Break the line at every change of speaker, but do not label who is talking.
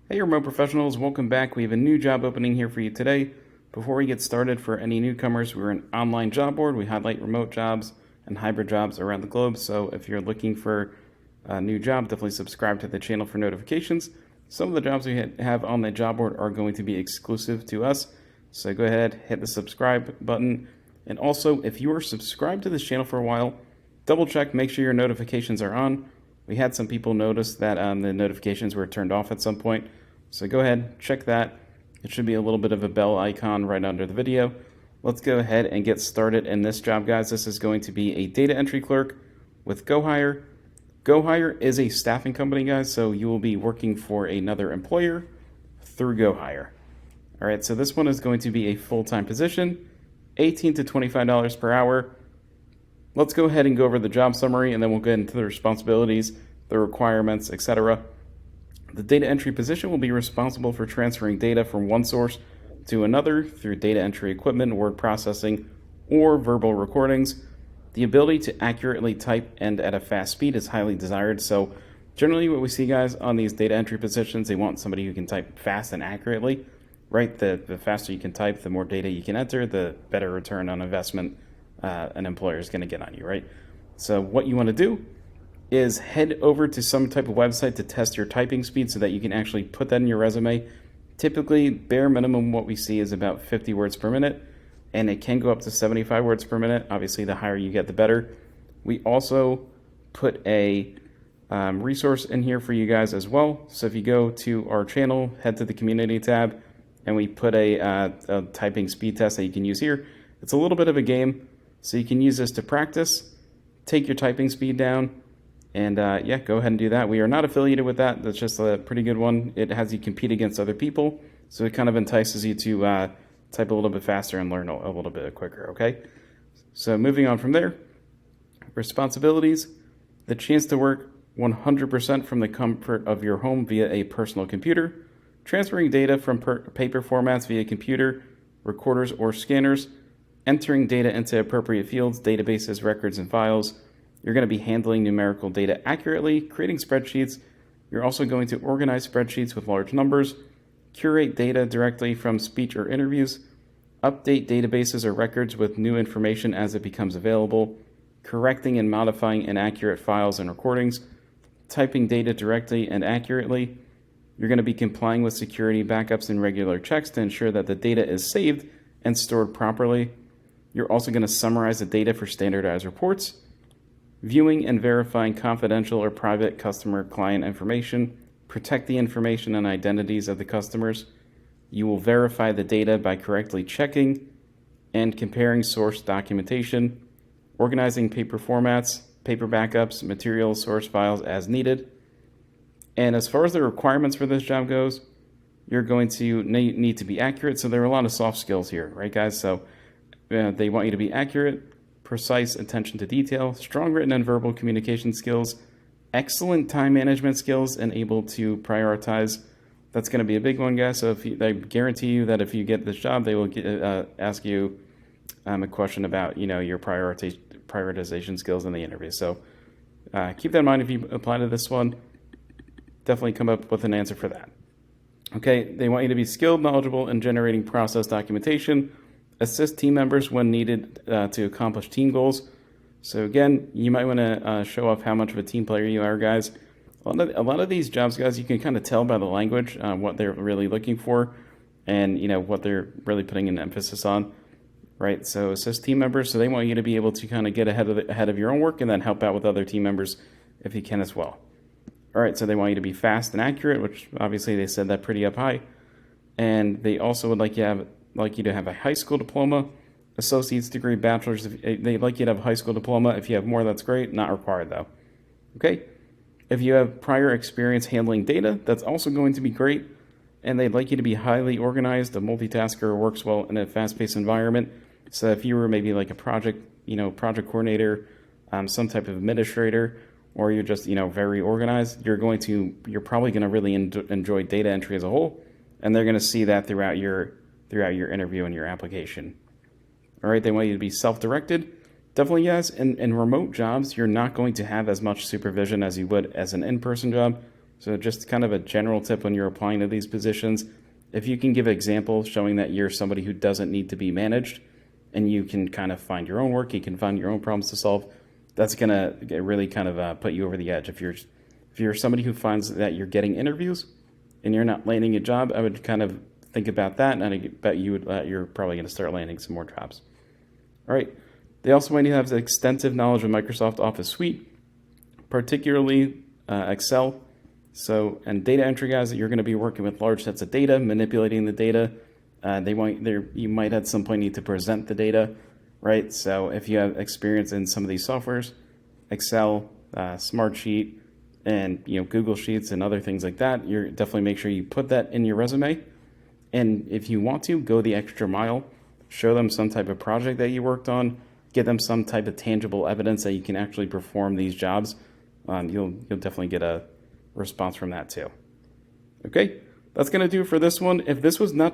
Hey remote professionals, welcome back. We have a new job opening here for you today. Before we get started, for any newcomers, we're an online job board. We highlight remote jobs and hybrid jobs around the globe. So if you're looking for a new job, definitely subscribe to the channel for notifications. Some of the jobs we have on the job board are going to be exclusive to us. So go ahead, hit the subscribe button. And also, if you are subscribed to this channel for a while, double check, make sure your notifications are on. We had some people notice that the notifications were turned off at some point. So go ahead, check that. It should be a little bit of a bell icon right under the video. Let's go ahead and get started in this job, guys. This is going to be a data entry clerk with GoHire. GoHire is a staffing company, guys, so you will be working for another employer through GoHire. All right, so this one is going to be a full-time position, $18 to $25 per hour. Let's go ahead and go over the job summary, and then we'll get into the responsibilities, the requirements, etc. The data entry position will be responsible for transferring data from one source to another through data entry equipment, word processing, or verbal recordings. The ability to accurately type and at a fast speed is highly desired. So generally what we see, guys, on these data entry positions, they want somebody who can type fast and accurately, right? The faster you can type, the more data you can enter, the better return on investment an employer is going to get on you, right? So what you want to do is head over to some type of website to test your typing speed so that you can actually put that in your resume. Typically, bare minimum what we see is about 50 words per minute, and it can go up to 75 words per minute. Obviously, the higher you get, the better. We also put a resource in here for you guys as well. So if you go to our channel, head to the community tab, and we put a typing speed test that you can use here. It's a little bit of a game, so you can use this to practice, take your typing speed down, and yeah, go ahead and do that. We are not affiliated with that. That's just a pretty good one. It has you compete against other people, so it kind of entices you to type a little bit faster and learn a little bit quicker, okay? So moving on from there, responsibilities, the chance to work 100% from the comfort of your home via a personal computer, transferring data from paper formats via computer, recorders, or scanners, entering data into appropriate fields, databases, records, and files. You're going to be handling numerical data accurately, creating spreadsheets. You're also going to organize spreadsheets with large numbers, curate data directly from speech or interviews, update databases or records with new information as it becomes available, correcting and modifying inaccurate files and recordings, typing data directly and accurately. You're going to be complying with security backups and regular checks to ensure that the data is saved and stored properly. You're also going to summarize the data for standardized reports, viewing and verifying confidential or private customer client information, protect the information and identities of the customers. You will verify the data by correctly checking and comparing source documentation, organizing paper formats, paper backups, materials, source files as needed. And as far as the requirements for this job goes, you're going to need to be accurate. So there are a lot of soft skills here, right, guys? So they want you to be accurate, precise attention to detail, strong written and verbal communication skills, excellent time management skills, and able to prioritize. That's going to be a big one, guys. So I guarantee you that if you get this job, they will ask you a question about your prioritization skills in the interview. So keep that in mind if you apply to this one. Definitely come up with an answer for that. Okay, they want you to be skilled, knowledgeable in generating process documentation, assist team members when needed to accomplish team goals. So again, you might want to show off how much of a team player you are, guys. A lot of these jobs, guys, you can kind of tell by the language what they're really looking for, and what they're really putting an emphasis on, right? So assist team members. So they want you to be able to kind of get ahead of your own work and then help out with other team members if you can as well. All right, so they want you to be fast and accurate, which obviously they said that pretty up high, and they also would like you to have a high school diploma, associate's degree, bachelor's. They'd like you to have a high school diploma. If you have more, that's great. Not required, though. Okay? If you have prior experience handling data, that's also going to be great. And they'd like you to be highly organized, a multitasker who works well in a fast-paced environment. So if you were maybe like a project coordinator, some type of administrator, or you're just, very organized, you're probably going to really enjoy data entry as a whole. And they're going to see that throughout your interview and your application. All right, they want you to be self-directed. Definitely, yes. In remote jobs, you're not going to have as much supervision as you would as an in-person job. So just kind of a general tip when you're applying to these positions, if you can give examples showing that you're somebody who doesn't need to be managed and you can kind of find your own work, you can find your own problems to solve, that's going to really kind of put you over the edge. If you're somebody who finds that you're getting interviews and you're not landing a job, I would kind of think about that, and I bet you're probably going to start landing some more jobs. All right. They also might need to have extensive knowledge of Microsoft Office Suite, particularly Excel. So, and data entry guys, that you're going to be working with large sets of data, manipulating the data. You might at some point need to present the data, right? So if you have experience in some of these softwares, Excel, Smartsheet, and Google Sheets and other things like that, you're definitely make sure you put that in your resume. And if you want to, go the extra mile, show them some type of project that you worked on, get them some type of tangible evidence that you can actually perform these jobs. You'll definitely get a response from that too. Okay, that's going to do it for this one. If this was not